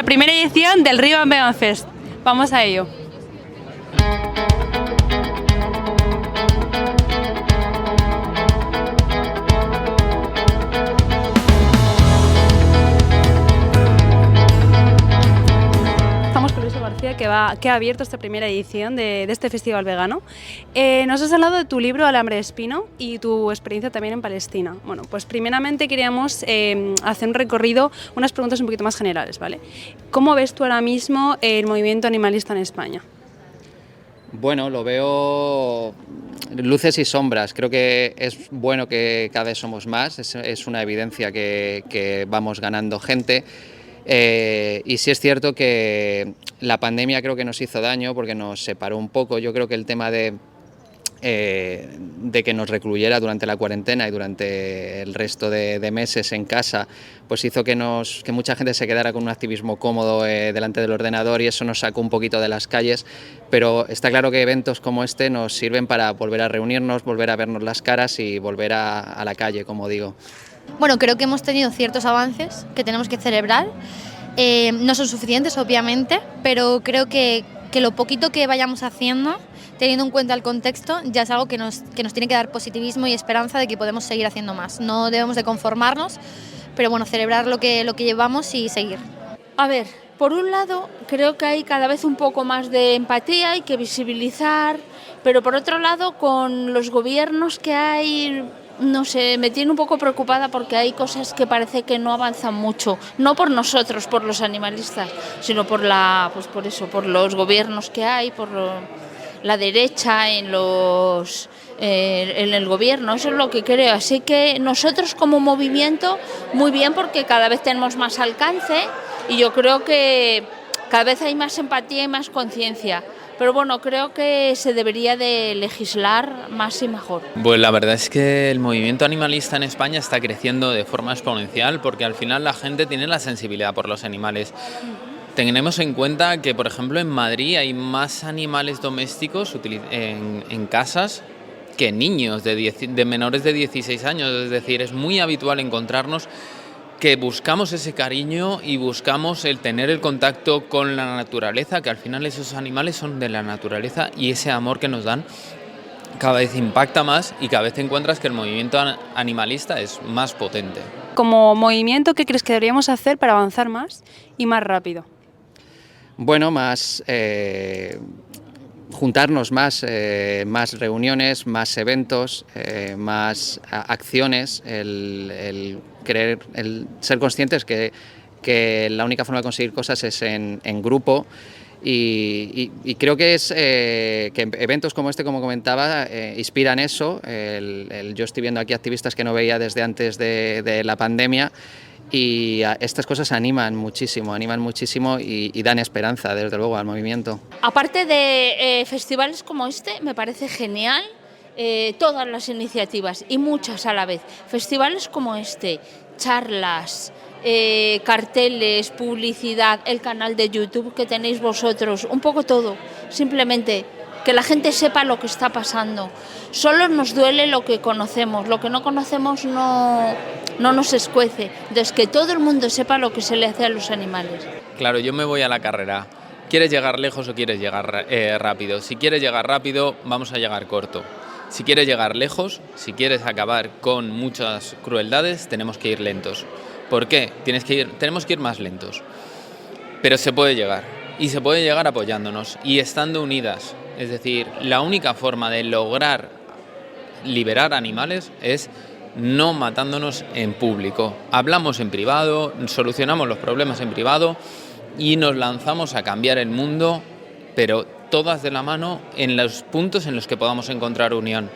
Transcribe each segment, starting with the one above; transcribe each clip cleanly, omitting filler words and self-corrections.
nuestra primera edición del Ribbon Vegan Fest. Vamos a ello. Estamos con Luis García, que ha abierto esta primera edición de este festival vegano. Nos has hablado de tu libro Alambre de Espino y tu experiencia también en Palestina. Bueno, pues primeramente queríamos hacer un recorrido, unas preguntas un poquito más generales, ¿vale? ¿Cómo ves tú ahora mismo el movimiento animalista en España? Bueno, lo veo luces y sombras. Creo que es bueno que cada vez somos más, es una evidencia que vamos ganando gente. Y sí es cierto que la pandemia creo que nos hizo daño porque nos separó un poco. Yo creo que el tema de que nos recluyera durante la cuarentena y durante el resto de meses en casa, pues hizo que mucha gente se quedara con un activismo cómodo delante del ordenador, y eso nos sacó un poquito de las calles. Pero está claro que eventos como este nos sirven para volver a reunirnos, volver a vernos las caras y volver a la calle, como digo. Bueno, creo que hemos tenido ciertos avances que tenemos que celebrar. No son suficientes, obviamente, pero creo que lo poquito que vayamos haciendo, teniendo en cuenta el contexto, ya es algo que nos tiene que dar positivismo y esperanza de que podemos seguir haciendo más. No debemos de conformarnos, pero bueno, celebrar lo que llevamos y seguir. A ver, por un lado, creo que hay cada vez un poco más de empatía, hay que visibilizar, pero por otro lado, con los gobiernos que hay, no sé, me tiene un poco preocupada porque hay cosas que parece que no avanzan mucho, no por nosotros, por los animalistas, sino por los gobiernos que hay, por la derecha en el gobierno. Eso es lo que creo. Así que nosotros como movimiento, muy bien, porque cada vez tenemos más alcance y yo creo que cada vez hay más empatía y más conciencia. Pero bueno, creo que se debería de legislar más y mejor. Pues la verdad es que el movimiento animalista en España está creciendo de forma exponencial, porque al final la gente tiene la sensibilidad por los animales. Tenemos en cuenta que, por ejemplo, en Madrid hay más animales domésticos en casas que niños de menores de 16 años. Es decir, es muy habitual encontrarnos que buscamos ese cariño y buscamos el tener el contacto con la naturaleza, que al final esos animales son de la naturaleza, y ese amor que nos dan cada vez impacta más y cada vez te encuentras que el movimiento animalista es más potente. Como movimiento, ¿qué crees que deberíamos hacer para avanzar más y más rápido? Bueno, juntarnos más reuniones, más eventos, más acciones, el ser conscientes que la única forma de conseguir cosas es en grupo, y creo que que eventos como este, como comentaba, inspiran eso. Yo estoy viendo aquí activistas que no veía desde antes de la pandemia, y estas cosas animan muchísimo y dan esperanza, desde luego, al movimiento. Aparte de festivales como este, me parece genial todas las iniciativas, y muchas a la vez. Festivales como este, charlas, carteles, publicidad, el canal de YouTube que tenéis vosotros, un poco todo, simplemente que la gente sepa lo que está pasando. Solo nos duele lo que conocemos, lo que no conocemos no nos escuece. Entonces, que todo el mundo sepa lo que se le hace a los animales. Claro, yo me voy a la carrera. ¿Quieres llegar lejos o quieres llegar rápido? Si quieres llegar rápido, vamos a llegar corto. Si quieres llegar lejos, si quieres acabar con muchas crueldades, tenemos que ir lentos. ¿Por qué? Tenemos que ir más lentos. Pero se puede llegar. Y se puede llegar apoyándonos y estando unidas. Es decir, la única forma de lograr liberar animales es no matándonos en público. Hablamos en privado, solucionamos los problemas en privado y nos lanzamos a cambiar el mundo, pero todas de la mano en los puntos en los que podamos encontrar unión.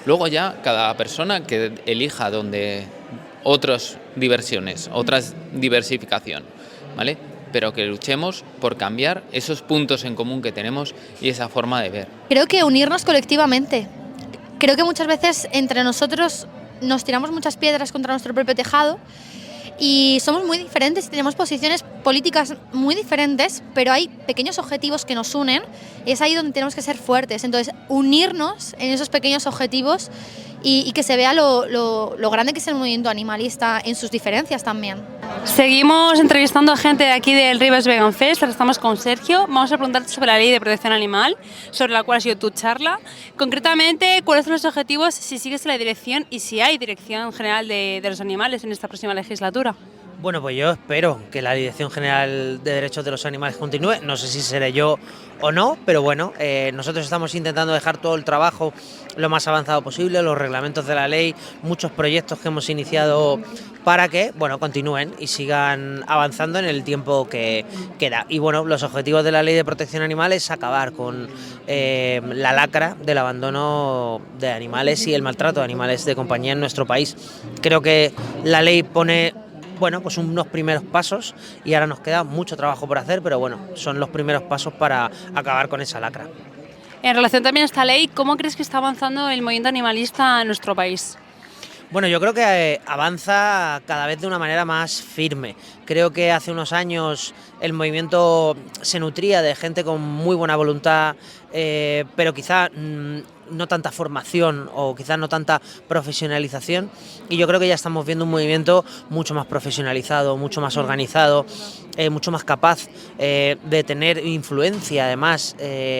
Luego ya cada persona que elija donde otras diversiones, otras diversificación, ¿vale? Pero que luchemos por cambiar esos puntos en común que tenemos y esa forma de ver. Creo que unirnos colectivamente. Creo que muchas veces entre nosotros nos tiramos muchas piedras contra nuestro propio tejado y somos muy diferentes y tenemos posiciones políticas muy diferentes, pero hay pequeños objetivos que nos unen y es ahí donde tenemos que ser fuertes. Entonces, unirnos en esos pequeños objetivos y que se vea lo grande que es el movimiento animalista en sus diferencias también. Seguimos entrevistando a gente de aquí del Ribes Vegan Fest. Ahora estamos con Sergio. Vamos a preguntarte sobre la ley de protección animal, sobre la cual ha sido tu charla. Concretamente, ¿cuáles son los objetivos si sigues la dirección y si hay dirección general de los animales en esta próxima legislatura? Bueno, pues yo espero que la Dirección General de Derechos de los Animales continúe. No sé si seré yo o no, pero bueno, nosotros estamos intentando dejar todo el trabajo lo más avanzado posible, los reglamentos de la ley, muchos proyectos que hemos iniciado para que, bueno, continúen y sigan avanzando en el tiempo que queda. Y bueno, los objetivos de la Ley de Protección Animal es acabar con la lacra del abandono de animales y el maltrato de animales de compañía en nuestro país. Creo que la ley pone pues unos primeros pasos y ahora nos queda mucho trabajo por hacer, pero bueno, son los primeros pasos para acabar con esa lacra. En relación también a esta ley, ¿cómo crees que está avanzando el movimiento animalista en nuestro país? Bueno, yo creo que avanza cada vez de una manera más firme. Creo que hace unos años el movimiento se nutría de gente con muy buena voluntad, pero quizá no tanta formación o quizás no tanta profesionalización, y yo creo que ya estamos viendo un movimiento mucho más profesionalizado, mucho más organizado, mucho más capaz de tener influencia además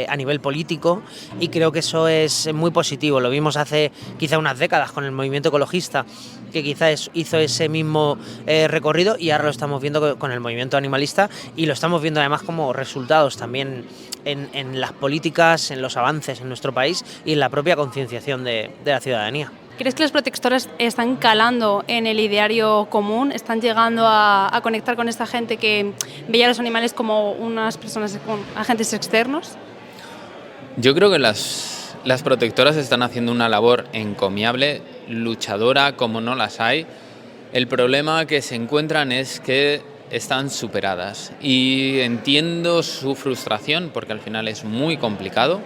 a nivel político, y creo que eso es muy positivo. Lo vimos hace quizá unas décadas con el movimiento ecologista, que quizás hizo ese mismo recorrido, y ahora lo estamos viendo con el movimiento animalista, y lo estamos viendo además como resultados también en las políticas, en los avances en nuestro país y en la propia concienciación de la ciudadanía. ¿Crees que los protectores están calando en el ideario común? ¿Están llegando a conectar con esta gente que veía a los animales como unas personas con agentes externos? Yo creo que las protectoras están haciendo una labor encomiable, luchadora como no las hay. El problema que se encuentran es que están superadas, y entiendo su frustración porque al final es muy complicado,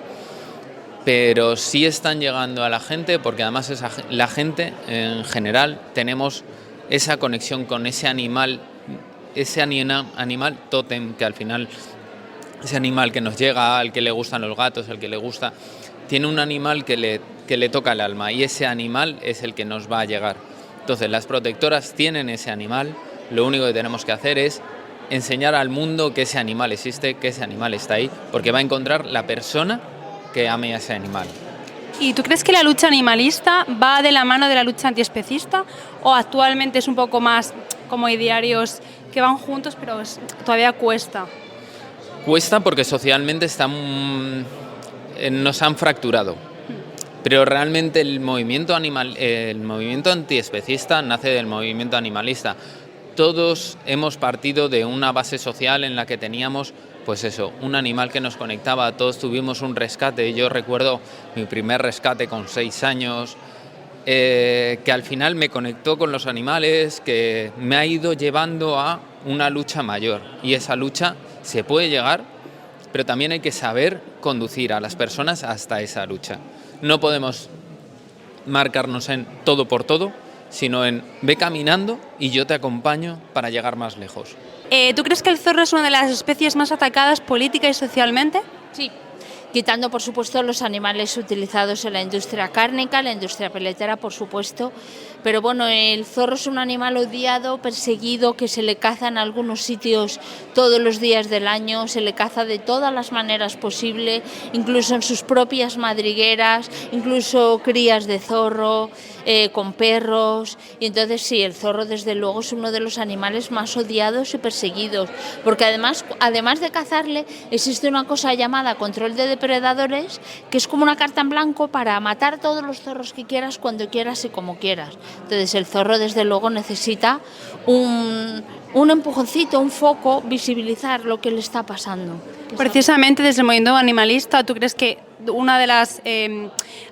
pero sí están llegando a la gente, porque además la gente en general tenemos esa conexión con ese animal tótem, que al final ese animal que nos llega, al que le gustan los gatos, al que le gusta, tiene un animal que le toca el alma, y ese animal es el que nos va a llegar. Entonces las protectoras tienen ese animal. Lo único que tenemos que hacer es enseñar al mundo que ese animal existe, que ese animal está ahí, porque va a encontrar la persona que ame a ese animal. ¿Y tú crees que la lucha animalista va de la mano de la lucha antiespecista, o actualmente es un poco más como idearios que van juntos, pero todavía cuesta? Cuesta porque socialmente nos han fracturado. Pero realmente el movimiento antiespecista nace del movimiento animalista. Todos hemos partido de una base social en la que teníamos, pues eso, un animal que nos conectaba. Todos tuvimos un rescate. Yo recuerdo mi primer rescate con 6 años, que al final me conectó con los animales, que me ha ido llevando a una lucha mayor. Y esa lucha se puede llegar, pero también hay que saber conducir a las personas hasta esa lucha. No podemos marcarnos en todo por todo, sino en ve caminando y yo te acompaño para llegar más lejos. ¿Tú crees que el zorro es una de las especies más atacadas política y socialmente? Sí, quitando por supuesto los animales utilizados en la industria cárnica, la industria peletera por supuesto, pero bueno, el zorro es un animal odiado, perseguido, que se le caza en algunos sitios todos los días del año, se le caza de todas las maneras posibles, incluso en sus propias madrigueras, incluso crías de zorro, con perros, y entonces sí, el zorro desde luego es uno de los animales más odiados y perseguidos, porque además de cazarle existe una cosa llamada control de depredadores, que es como una carta en blanco para matar todos los zorros que quieras, cuando quieras y como quieras. Entonces el zorro desde luego necesita un empujoncito, un foco, visibilizar lo que le está pasando. Precisamente desde el movimiento animalista, ¿tú crees que una de las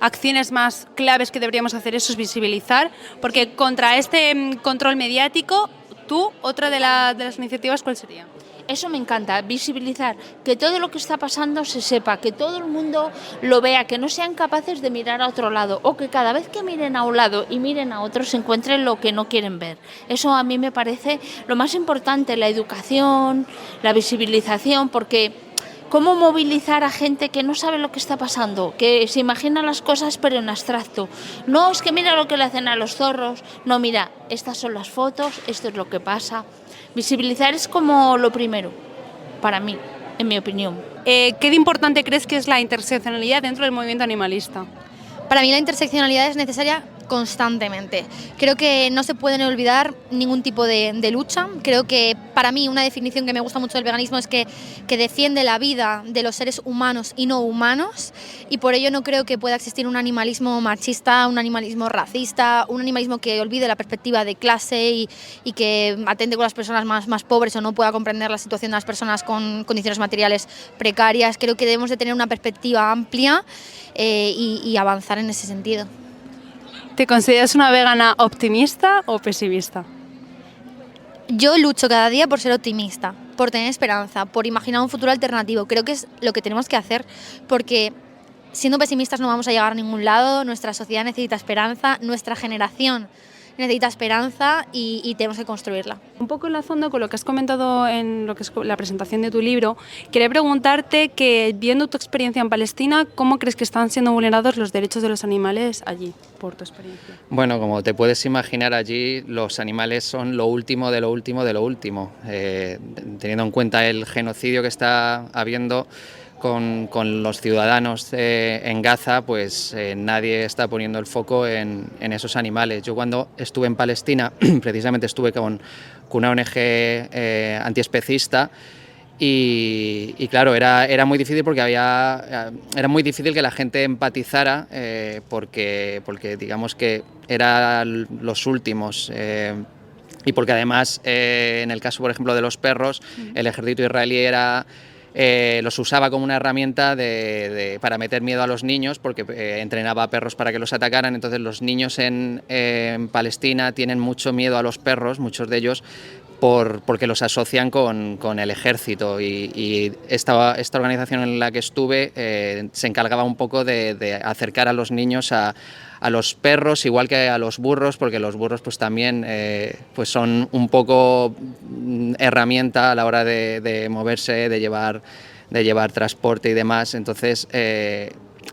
acciones más claves que deberíamos hacer es visibilizar? Porque contra este control mediático, otra de las iniciativas, ¿cuál sería? Eso me encanta, visibilizar, que todo lo que está pasando se sepa, que todo el mundo lo vea, que no sean capaces de mirar a otro lado, o que cada vez que miren a un lado y miren a otro se encuentren lo que no quieren ver. Eso a mí me parece lo más importante, la educación, la visibilización, porque cómo movilizar a gente que no sabe lo que está pasando, que se imagina las cosas pero en abstracto. No, es que mira lo que le hacen a los zorros. No, mira, estas son las fotos, esto es lo que pasa. Visibilizar es como lo primero, para mí, en mi opinión. ¿Qué de importante crees que es la interseccionalidad dentro del movimiento animalista? Para mí la interseccionalidad es necesaria constantemente. Creo que no se pueden olvidar ningún tipo de lucha. Creo que para mí una definición que me gusta mucho del veganismo es que defiende la vida de los seres humanos y no humanos, y por ello no creo que pueda existir un animalismo machista, un animalismo racista, un animalismo que olvide la perspectiva de clase y que atente con las personas más pobres o no pueda comprender la situación de las personas con condiciones materiales precarias. Creo que debemos de tener una perspectiva amplia y avanzar en ese sentido. ¿Te consideras una vegana optimista o pesimista? Yo lucho cada día por ser optimista, por tener esperanza, por imaginar un futuro alternativo. Creo que es lo que tenemos que hacer, porque siendo pesimistas no vamos a llegar a ningún lado. Nuestra sociedad necesita esperanza, nuestra generación necesita esperanza y tenemos que construirla. Un poco enlazando con lo que has comentado en lo que es la presentación de tu libro, quería preguntarte que, viendo tu experiencia en Palestina, ¿cómo crees que están siendo vulnerados los derechos de los animales allí, por tu experiencia? Bueno, como te puedes imaginar, allí los animales son lo último de lo último de lo último. Teniendo en cuenta el genocidio que está habiendo con los ciudadanos en Gaza, pues nadie está poniendo el foco en esos animales. Yo cuando estuve en Palestina, precisamente estuve con una ONG antiespecista y claro, era muy difícil porque era muy difícil que la gente empatizara porque digamos que eran los últimos. Y porque además, en el caso, por ejemplo, de los perros, el ejército israelí los usaba como una herramienta para meter miedo a los niños, porque entrenaba a perros para que los atacaran. Entonces los niños en Palestina tienen mucho miedo a los perros, muchos de ellos, porque los asocian con el ejército, y esta organización en la que estuve se encargaba un poco de acercar a los niños a los perros, igual que a los burros, porque los burros pues también pues son un poco herramienta a la hora de moverse, de llevar transporte y demás. Entonces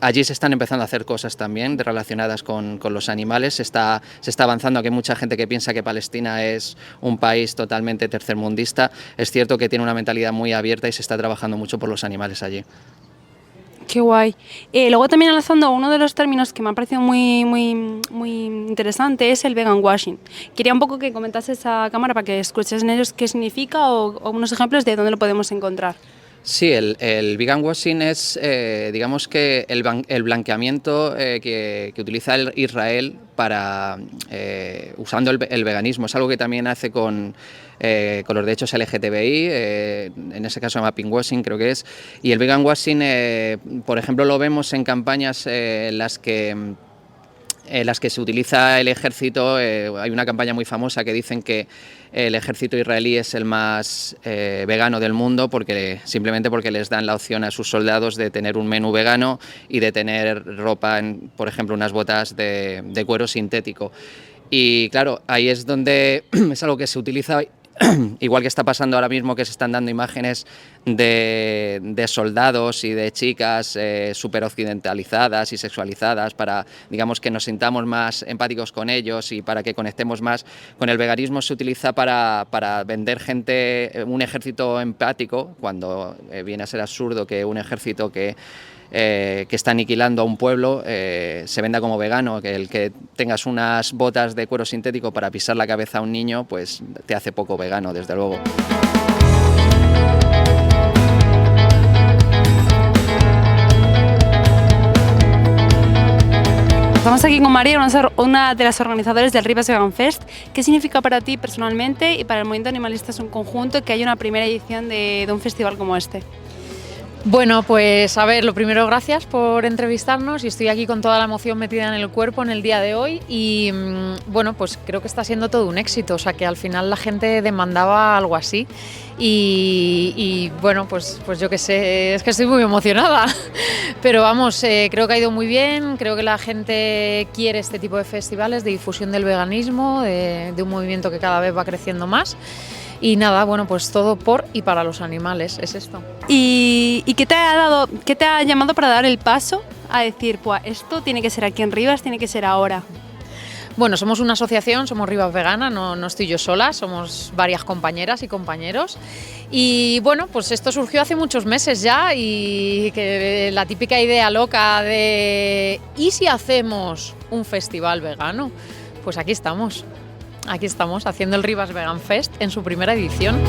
allí se están empezando a hacer cosas también relacionadas con los animales. Se está avanzando, que hay mucha gente que piensa que Palestina es un país totalmente tercermundista. Es cierto que tiene una mentalidad muy abierta y se está trabajando mucho por los animales allí. Qué guay. Luego también enlazando, uno de los términos que me ha parecido muy interesante es el vegan washing. Quería un poco que comentases a cámara para que escuches en ellos qué significa o unos ejemplos de dónde lo podemos encontrar. Sí, el vegan washing es, digamos que el blanqueamiento que utiliza Israel para usando el veganismo. Es algo que también hace con los derechos LGTBI, en ese caso se llama pinkwashing, creo que es. Y el vegan washing, por ejemplo, lo vemos en campañas en las que se utiliza el ejército. Hay una campaña muy famosa que dicen que el ejército israelí es el más vegano del mundo, simplemente porque les dan la opción a sus soldados de tener un menú vegano y de tener ropa, por ejemplo, unas botas de cuero sintético. Y claro, ahí es donde es algo que se utiliza, igual que está pasando ahora mismo, que se están dando imágenes de soldados y de chicas súper occidentalizadas y sexualizadas para, digamos, que nos sintamos más empáticos con ellos y para que conectemos más. Con el veganismo se utiliza para vender un ejército empático, cuando viene a ser absurdo que un ejército que está aniquilando a un pueblo se venda como vegano. Que el que tengas unas botas de cuero sintético para pisar la cabeza a un niño, pues te hace poco vegano, desde luego. Estamos aquí con María, una de las organizadoras del Rivas Vegan Fest. ¿Qué significa para ti personalmente y para el movimiento animalista en conjunto que haya una primera edición de un festival como este? Bueno, pues a ver, lo primero, gracias por entrevistarnos, y estoy aquí con toda la emoción metida en el cuerpo en el día de hoy y bueno, pues creo que está siendo todo un éxito, o sea que al final la gente demandaba algo así y bueno, pues yo qué sé, es que estoy muy emocionada, pero vamos, creo que ha ido muy bien, creo que la gente quiere este tipo de festivales de difusión del veganismo, de un movimiento que cada vez va creciendo más. Y nada, bueno, pues todo por y para los animales, es esto. ¿Y qué te ha llamado para dar el paso a decir, pues esto tiene que ser aquí en Rivas, tiene que ser ahora? Bueno, somos una asociación, somos Rivas Vegana, no estoy yo sola, somos varias compañeras y compañeros. Y bueno, pues esto surgió hace muchos meses ya y que la típica idea loca de ¿y si hacemos un festival vegano? Pues aquí estamos haciendo el Rivas Vegan Fest en su primera edición.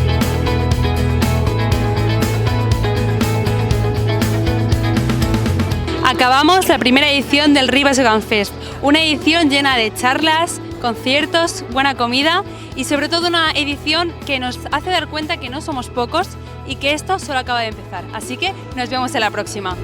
Acabamos la primera edición del Rivas Vegan Fest, una edición llena de charlas, conciertos, buena comida y sobre todo una edición que nos hace dar cuenta que no somos pocos y que esto solo acaba de empezar. Así que nos vemos en la próxima.